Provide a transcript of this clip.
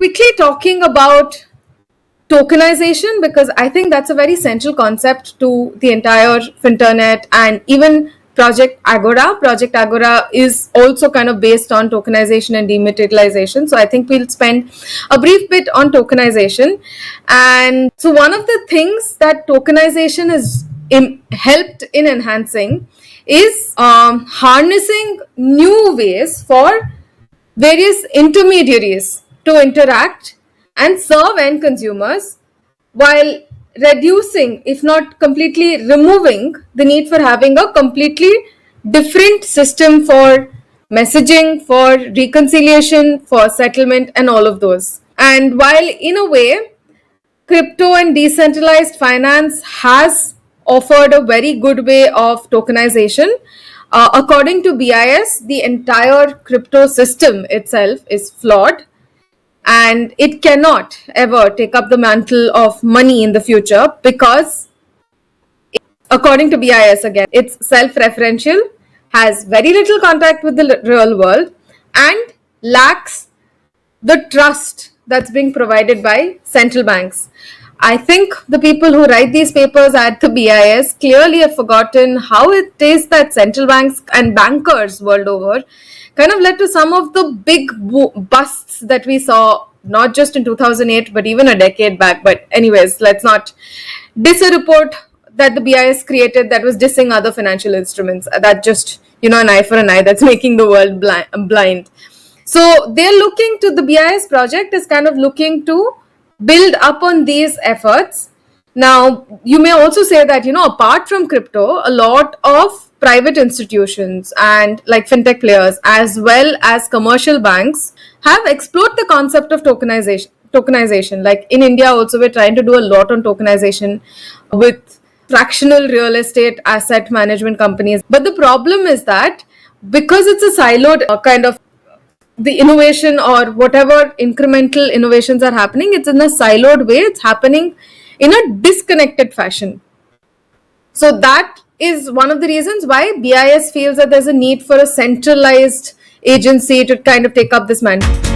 quickly talking about tokenization, because I think that's a very central concept to the entire Finternet and even Project Agora. Project Agora is also kind of based on tokenization and dematerialization. So I think we'll spend a brief bit on tokenization. And so one of the things that tokenization has helped in enhancing is harnessing new ways for various intermediaries to interact and serve end consumers, while reducing, if not completely removing, the need for having a completely different system for messaging, for reconciliation, for settlement, and all of those. And while in a way, crypto and decentralized finance has offered a very good way of tokenization, according to BIS, the entire crypto system itself is flawed and it cannot ever take up the mantle of money in the future because, according to BIS again, it's self-referential, has very little contact with the real world, and lacks the trust that's being provided by central banks. I think the people who write these papers at the BIS clearly have forgotten how it is that central banks and bankers world over kind of led to some of the big busts that we saw, not just in 2008, but even a decade back. But anyways, let's not diss a report that the BIS created that was dissing other financial instruments. That just, an eye for an eye, that's making the world blind. So they're looking to the BIS project is kind of looking to build up on these efforts. Now, you may also say that, apart from crypto, a lot of private institutions and like fintech players, as well as commercial banks, have explored the concept of tokenization. Like in India also, we're trying to do a lot on tokenization with fractional real estate asset management companies. But the problem is that because it's a siloed kind of the innovation or whatever incremental innovations are happening, it's in a siloed way, it's happening in a disconnected fashion. So that is one of the reasons why BIS feels that there's a need for a centralized agency to kind of take up this mantle.